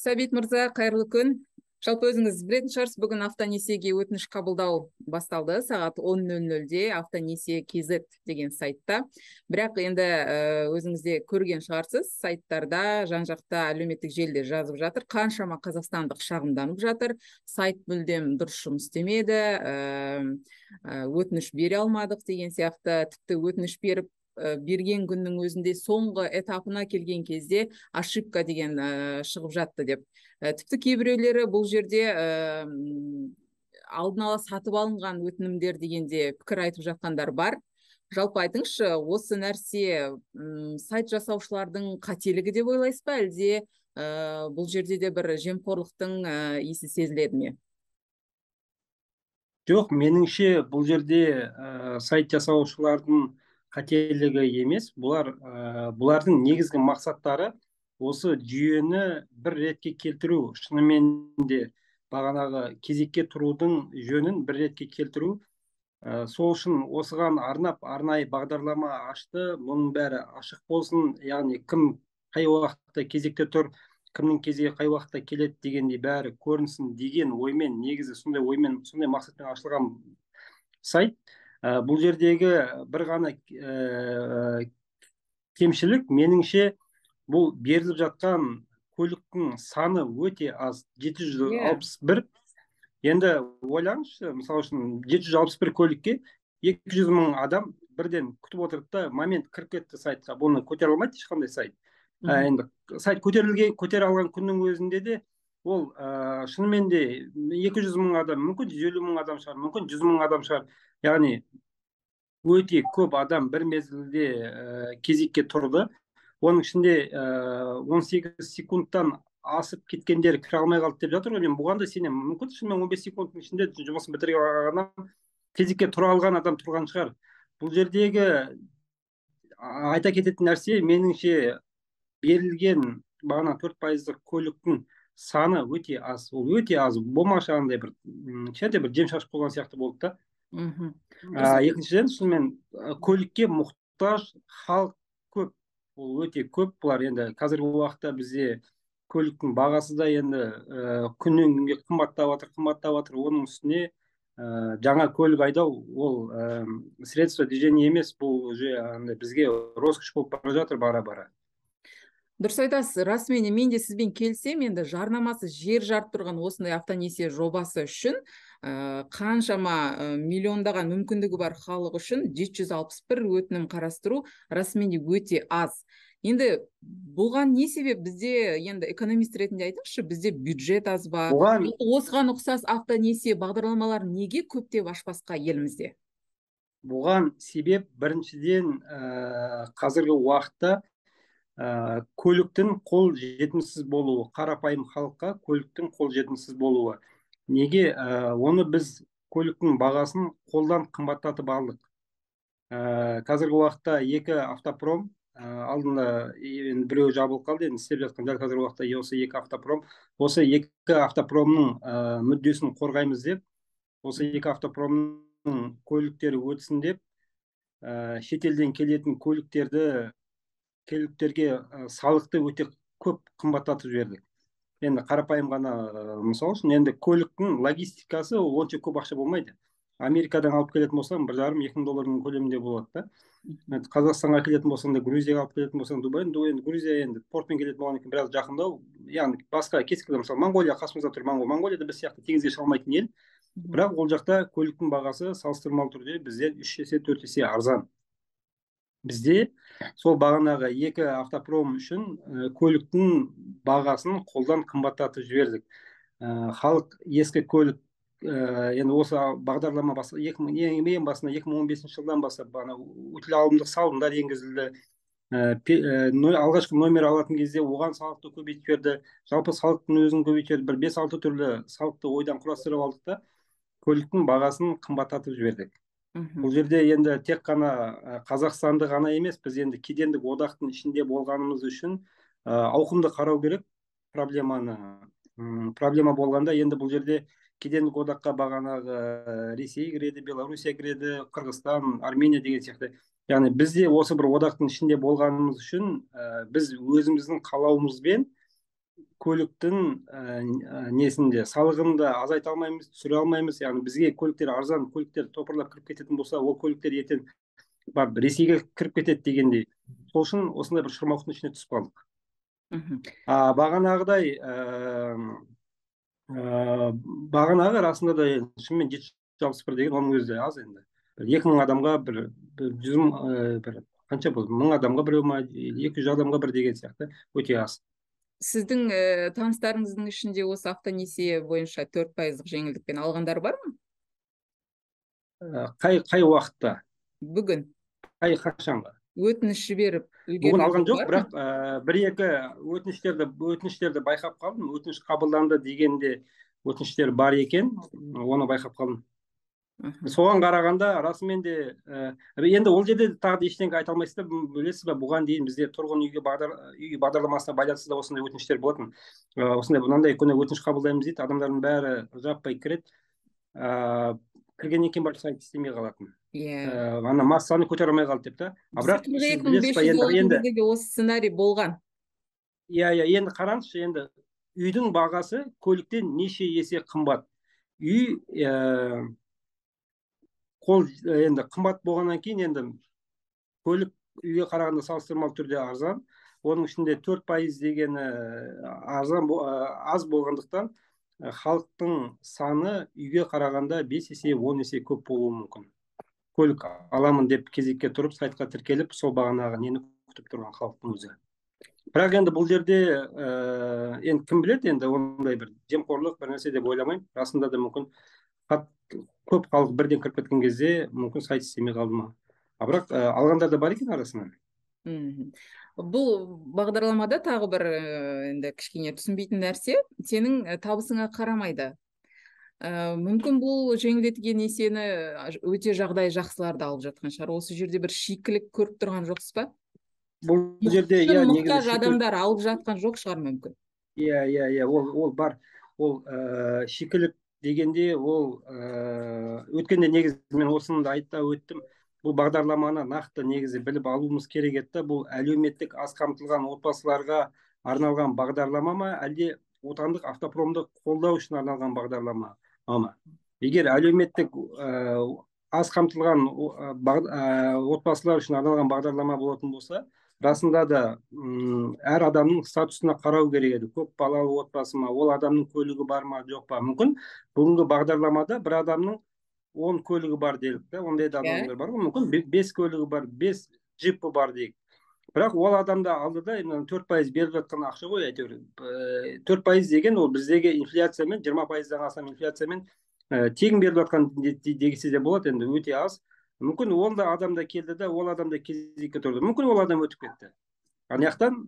Сәбит мырза, қайырлы күн. Жалпы өзіңіз білетін шығарсыз, бүгін автонесиеге өтініш қабылдау басталды. Сағат 10:00-де автонесие KZ деген сайтта. Бірақ енді өзіңізде көрген шығарсыз, сайттарда, жан-жақта әлеуметтік желіде жазып жатыр. Қаншама қазақстандық шағымданып жатыр. Сайт мүлдем дұрыс жұмыс істемеді, өтініш бере алмадық деген сияқты. Тіпті өтініш берген күннің өзінде соңғы этапына келген кезде ошибка деген шығып жатты деп. Тіпті кейбіреулері бұл жерде алдын ала сатып алынған өтінімдер дегенде пікір айтып жатқандар бар. Жалпы айтыңызшы, осы нәрсе сайт жасаушылардың қателігі деп ойлайсыз ба, әлде бұл жерде де бір жемқорлықтың иісі сезіледі ме? Жоқ, меніңше бұл жерде сайт жасаушылардың қателігі емес. Бұлардың негізгі мақсаттары осы жүйені бір ретке келтіру, шынымен де бағанағы кезекке тұрудың жөнін бір ретке келтіру. Сол үшін осыған арнайы бағдарлама ашты. Мұның бәрі ашық болсын, яғни кім қай уақытта кезекте тұр, кімнің кезегі қай уақытта келеді дегендей бәрі көрінсін деген оймен, негізі сондай оймен, сондай мақсатпен ашылған сайт. Бұл жердегі бір ғана кемшілік, меніңше, бұл беріліп жатқан көліктің саны өте аз, 761. Енді ойлаңызшы, мысалы үшін 761 көлікке 200 мың адам бірден күтіп отырды да, момент кіріп кетті сайтқа. Бұны көтере алмайды ешқандай сайт. Енді сайт көтере алған күннің өзінде де ол шынымен де 200 мың адам, мүмкін 150 мың адам шығар, мүмкін 100 мың адам шығар. Яғни өте көп адам бір мезгілде кезекке тұрды. Оның ішінде 18 секундтан асып кеткендер кіре алмай қалды деп жатыр ғой. Мен бұған да сенемін. Мүмкін шынымен 15 секундтың ішінде жұмысын бітірген адам, кезекке тұра алған адам тұрған шығар. Бұл жердегі айта кететін нәрсе, меніңше, берілген бағана 4% көліктің саны өте аз. Ол өте аз. Болмашы андай бір жем шашып болған сияқты болды да. Екіншіден, шынымен көлікке мұқтаж халық көп. Ол өте көп. Бұлар енді қазіргі уақытта бізде көліктің бағасы да енді күннен күнге қымбаттап жатыр. Оның үстіне жаңа көлік айдау ол средство движения емес, бұл бізге роскошь болып бара жатыр бара-бара. Дұрыс айтасыз, расымен мен де сізбен келсем, енді жарнамасы жер жарып тұрған осындай автонесие жобасы үшін қаншама миллиондаған мүмкіндігі бар халық үшін 761 өтінім қарастыру расымен де өте аз. Енді бұған не себеп? Бізде, енді экономист ретінде айтыңызшы, бізде бюджет аз ба? Осыған ұқсас автонесие бағдарламалар неге көптеп ашпасқа елімізде? Бұған себеп, біріншіден, қазіргі уақытта көліктің қол жетімсіз болуы, қарапайым халыққа көліктің қол жетімсіз болуы. Неге? Оны біз көліктің бағасын қолдан қымбаттатып алдық. Қазіргі уақытта екі автопром, алдында біреу жабылып қалды, енді істеп жатқан дәл қазіргі уақытта осы екі автопром. Осы екі автопромның мүддесін қорғаймыз деп, осы екі автопромның көліктері өтсін деп, шетелден келетін көліктерге салықты өте көп қымбаттатып жібердік. Енді қарапайым ғана мысал үшін, енді көліктің логистикасы онша көп ақша болмайды. Америкадан алып келетін болсаң, $1,500-2,000 көлемінде болады да. Қазақстанға келетін болсаң да, Грузияға алып келетін болсаң, енді Грузия енді портпен келетін болған екен, біраз жақындау. Яғни басқа кескілі, мысалы Монғолия қасымызда тұр. Монғолияда біз сияқты теңізге шыға алмайтын ел. Бірақ ол жақта көліктің бағасы салыстырмалы түрде бізден 3 есе 4 есе арзан. Бізде сол бағанағы екі автопром үшін көліктің бағасын қолдан қымбаттатып жібердік. Халық ескі көлік, енді осы бағдарлама ең басында 2015 жылдан бастап өтіл алымдық салымдар енгізілді. Алғашқы номер алатын кезде оған салықты көбейтіп берді. Жалпы салықтың өзін көбейтіп бір 5-6 түрлі салықты ойдан құрастырып алдық та көліктің бағасын қымбаттатып жібердік. Бұл жерде енді тек қана Қазақстанды ғана емес, біз енді кедендік одақтың ішінде болғанымыз үшін ауқымды қарау керек проблеманы. Проблема болғанда енді бұл жерде кедендік одаққа бағанағы Ресей кіреді, Белоруссия кіреді, Қырғызстан, Армения деген сияқты. Яғни бізде осы бір одақтың ішінде болғанымыз үшін біз өзіміздің қалауымызбен көліктің несінде салығын да азайта алмаймыз, түсіре алмаймыз. Яғни бізге көліктер арзан көліктер топырлап кіріп кететін болса, ол көліктер ертең барып Ресейге кіріп кетеді дегендей. Сол үшін осындай бір шырмауықтың ішіне түсіп қалдық. Бағанағыдай бағанағы расында да шынымен 761 деген оның өзі аз енді. 2000 адамға бір 100 бір қанша болды, 1000 адамға біреу ма, 200 адамға бір деген сияқты өте аз. Сіздің таныстарыңыздың ішінде осы автонесие бойынша 4% жеңілдікпен алғандар бар ма? Қай уақытта? Бүгін. Қашанға? Өтініш жіберіп бүгін алған жоқ, бірақ бір-екі өтініштерді байқап қалдым. Өтініш қабылданды дегенде өтініштер бар екен, оны байқап қалдым. Соған қарағанда расымен де енді ол жерде тағы да ештеңе айта алмайсыздар. Білесіз ба, бұған дейін бізде тұрғын үй бағдарламасына байланысты да осындай өтініштер болатын. Осындай мынандай күні өтініш қабылдаймыз дейді, адамдардың бәрі жаппай кіреді. Кіргеннен кейін барып сайт істемей қалатын. Ана массаны көтере алмай қалды деп та. Бірақ сіз білесіз ба, енді осы сценарий болған. Енді қараңызшы, енді үйдің бағасы көліктен неше есе қымбат. Үй енді қымбат болғаннан кейін енді көлік үйге қарағанда салыстырмалы түрде арзан. Оның ішінде 4% дегені аз болғандықтан халықтың саны үйге қарағанда 5 есе 10 есе көп болуы мүмкін. Көлік аламын деп кезекке тұрып сайтқа тіркеліп сол бағанағы нені күтіп тұрған халықтың өзі. Бірақ енді бұл жерде енді кім біледі, енді ондай бір жемқорлық бір нәрсе деп ойламаймын. Расында да мүмкін көп халық бірден кіріп кеткен кезде мүмкін сайт істемей қалды ма. Бірақ алғандар да бар екен арасынан. Бұл бағдарламада тағы бір енді кішкене түсінбейтін нәрсе, сенің табысыңа қарамайды. Мүмкін бұл жеңілдетілген несиені өте жағдай жақсыларды алып жатқан шығар. Осы жерде бір шикілік көріп тұрған жоқсыз ба? Бұл жерде мұқтаж адамдар алып жатқан жоқ шығар мүмкін. Ол бар. Ол шикілік дегенде ол өткенде негізі мен осыны да айтта өттім. Бұл бағдарламаны нақты негізі біліп алуымыз керек еді. Бұл әлеуметтік аз қамтылған отбасыларға арналған бағдарлама ма, әлде отандық автопромды қолдау үшін арналған бағдарлама ма? Егер әлеуметтік аз қамтылған отбасылар үшін арналған бағдарлама болатын болса, расында да әр адамның статусына қарау керек еді. Көп балалы отбасы ма, ол адамның көлігі бар ма, жоқ па? Мүмкін бүгінгі бағдарламада бір адамның 10 көлігі бар делік, ондай да адамдар бар. Мүмкін 5 көлігі бар, 5 джипі бар дейік. Бірақ ол адамда алдыда 4% беріп жатқан ақша ғой, әйтеуір. 4% деген ол біздегі инфляциямен, 20%-дан астам инфляциямен тегін беріп жатқан дегенсе де болады, енді өте аз. Мүмкін ол да адамда келді да, ол адамда кезекке тұрды. Мүмкін ол адам өтіп кетті. Аяқтан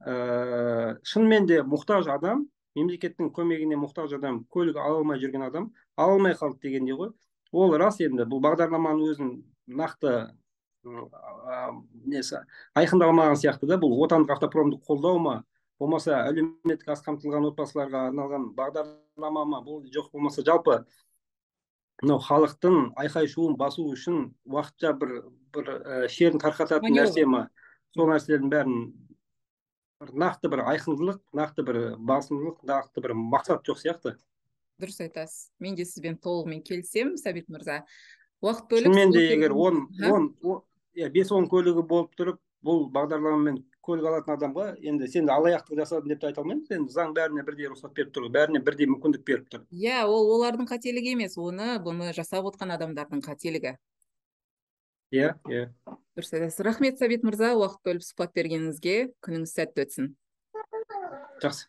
шынымен де мұқтаж адам, мемлекеттің көмегіне мұқтаж адам, көлік ала алмай жүрген адам, ала алмай қалды дегенде ғой. Ол рас, енді бұл бағдарламаның өзін нақты айқындалмаған сияқты да. Бұл отандық автопромды қолдау ма, болмаса әлеуметтік аз қамтылған отбасыларға арналған бағдарлама ма, бұл жоқ, болмаса жалпы халықтың айқай шуын басу үшін уақытша бір шерін тарқататын нәрсе ма? Сол нәрселердің бәрін нақты бір айқындылық, нақты бір басымдылық, нақты бір мақсат жоқ сияқты. Дұрыс айтасыз. Мен де сізбен толығымен келісемін, Сәбит мырза. Уақыт бөліп, шынымен де егер 5-10 көлігі болып тұрып, бұл бағдарламамен көлік алатын адамға енді сен алаяқтық жасадың деп айта алмаймыз. Енді заң бәріне бірдей рұқсат беріп тұр, бәріне бірдей мүмкіндік беріп тұр. Ол олардың қателігі емес, бұны жасап отқан адамдардың қателігі. Дұрыс айтасыз. Рахмет, Сәбит мырза, уақыт бөліп сұхбат бергеніңізге. Күніңіз сәтті өтсін. Жақсы.